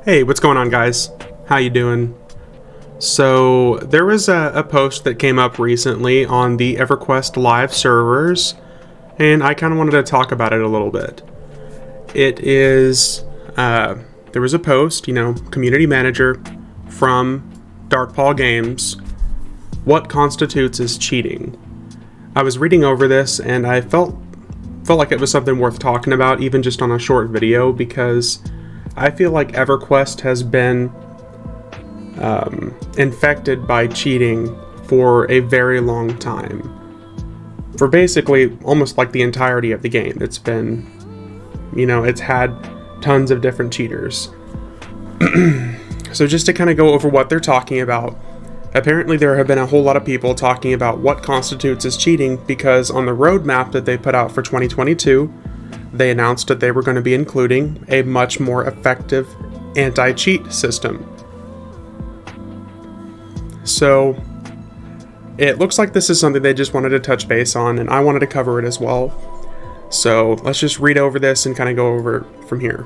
Hey, what's going on, guys? How you doing? So there was a post that came up recently on the EverQuest live servers, and I kind of wanted to talk about it a little bit. It is there was a post, community manager from Darkpaw Games. What constitutes as cheating? I was reading over this and I felt like it was something worth talking about, even just on a short video, because I feel like EverQuest has been infected by cheating for a very long time. For basically almost like the entirety of the game. It's been, it's had tons of different cheaters. So just to kind of go over what they're talking about, apparently there have been a whole lot of people talking about what constitutes as cheating, because on the roadmap that they put out for 2022, they announced that they were going to be including a much more effective anti-cheat system. So it looks like this is something they just wanted to touch base on, and I wanted to cover it as well. So let's just read over this and kind of go over it from here.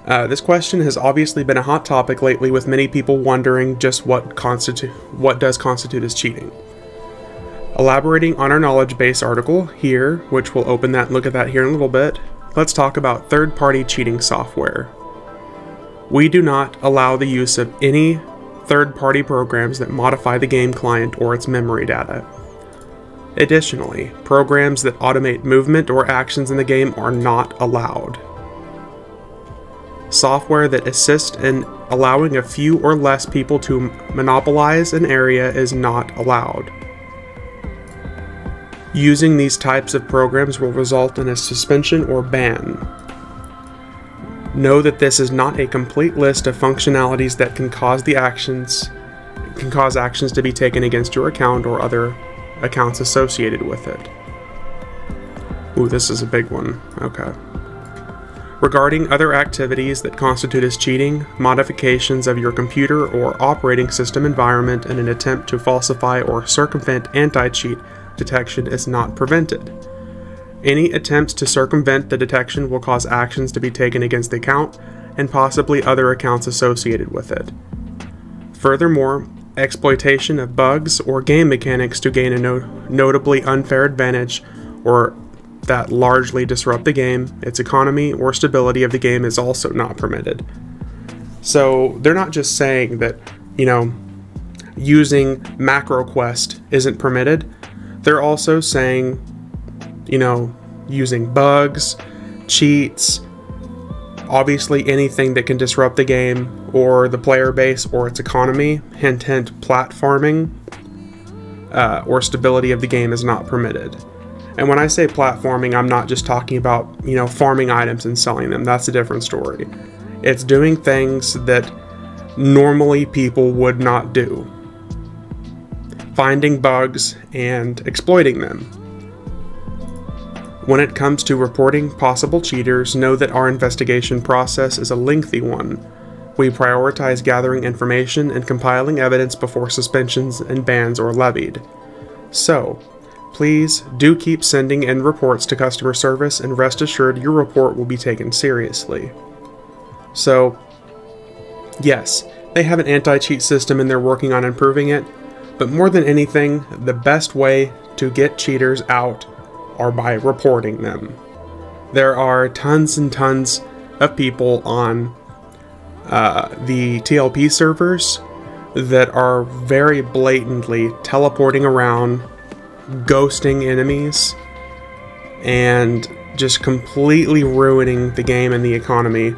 This question has obviously been a hot topic lately, with many people wondering just what does constitute as cheating. Elaborating on our knowledge base article here, which we'll open that and look at that here in a little bit, let's talk about third-party cheating software. We do not allow the use of any third-party programs that modify the game client or its memory data. Additionally, programs that automate movement or actions in the game are not allowed. Software that assists in allowing a few or less people to monopolize an area is not allowed. Using these types of programs will result in a suspension or ban. Know that this is not a complete list of functionalities that can cause actions to be taken against your account or other accounts associated with it. Ooh, this is a big one. Okay. Regarding other activities that constitute as cheating, modifications of your computer or operating system environment in an attempt to falsify or circumvent anti-cheat detection is not prevented. Any attempts to circumvent the detection will cause actions to be taken against the account and possibly other accounts associated with it. Furthermore, exploitation of bugs or game mechanics to gain a notably unfair advantage or that largely disrupt the game, its economy, or stability of the game is also not permitted. So they're not just saying that, using MacroQuest isn't permitted. They're also saying, using bugs, cheats, obviously anything that can disrupt the game or the player base or its economy, hint platforming, or stability of the game is not permitted. And when I say platforming, I'm not just talking about, farming items and selling them. That's a different story. It's doing things that normally people would not do. Finding bugs and exploiting them. When it comes to reporting possible cheaters, know that our investigation process is a lengthy one. We prioritize gathering information and compiling evidence before suspensions and bans are levied. So, please do keep sending in reports to customer service, and rest assured your report will be taken seriously. So, yes, they have an anti-cheat system and they're working on improving it, but more than anything, the best way to get cheaters out are by reporting them. There are tons and tons of people on the TLP servers that are very blatantly teleporting around, ghosting enemies, and just completely ruining the game and the economy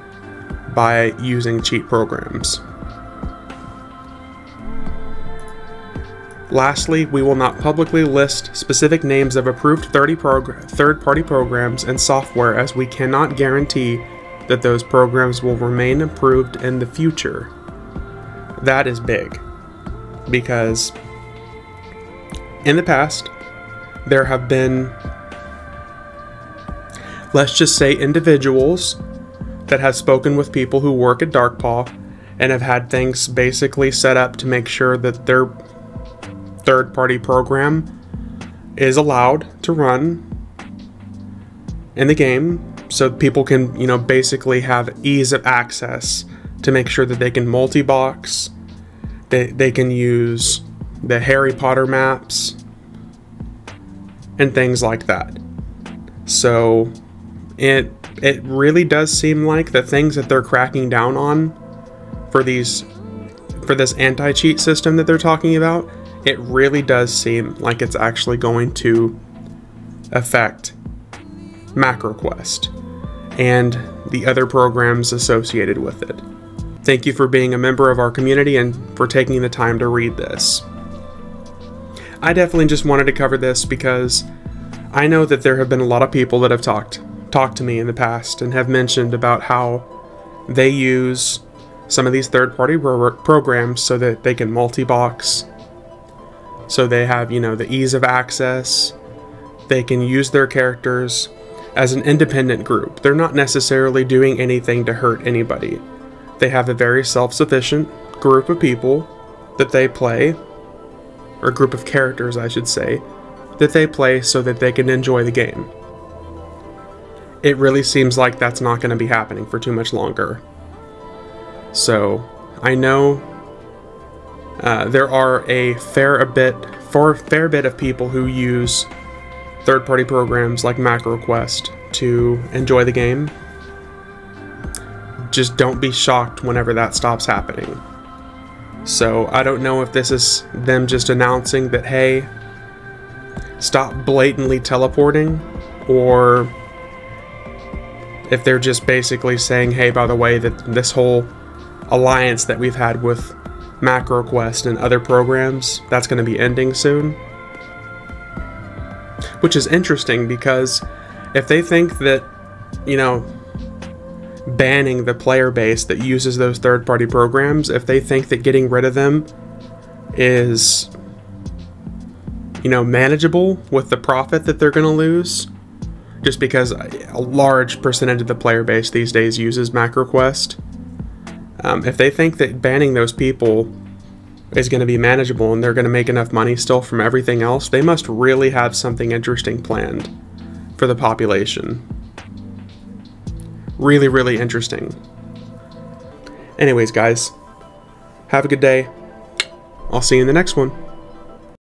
by using cheat programs. Lastly, we will not publicly list specific names of approved third-party programs and software, as we cannot guarantee that those programs will remain approved in the future. That is big, because in the past, there have been, let's just say, individuals that have spoken with people who work at Darkpaw and have had things basically set up to make sure that their third-party program is allowed to run in the game so people can, you know, basically have ease of access to make sure that they can multi-box. They can use the Harry Potter maps and things like that. So it really does seem like the things that they're cracking down on for this anti-cheat system that they're talking about, it really does seem like it's actually going to affect MacroQuest and the other programs associated with it. Thank you for being a member of our community and for taking the time to read this. I definitely just wanted to cover this because I know that there have been a lot of people that have talked to me in the past and have mentioned about how they use some of these third-party programs so that they can multi-box, so they have, you know, the ease of access. They can use their characters as an independent group. They're not necessarily doing anything to hurt anybody. They have a very self-sufficient group of people that they play, or group of characters, I should say, that they play so that they can enjoy the game. It really seems like that's not going to be happening for too much longer. So, I know there are a fair bit of people who use third-party programs like MacroQuest to enjoy the game. Just don't be shocked whenever that stops happening. So I don't know if this is them just announcing that, hey, stop blatantly teleporting, or if they're just basically saying, hey, by the way, that this whole alliance that we've had with MacroQuest and other programs, that's going to be ending soon. Which is interesting, because if they think that, you know, banning the player base that uses those third-party programs, if they think that getting rid of them is, you know, manageable with the profit that they're going to lose, just because a large percentage of the player base these days uses MacroQuest, if they think that banning those people is going to be manageable and they're going to make enough money still from everything else, they must really have something interesting planned for the population. Really, really interesting. Anyways, guys, have a good day. I'll see you in the next one.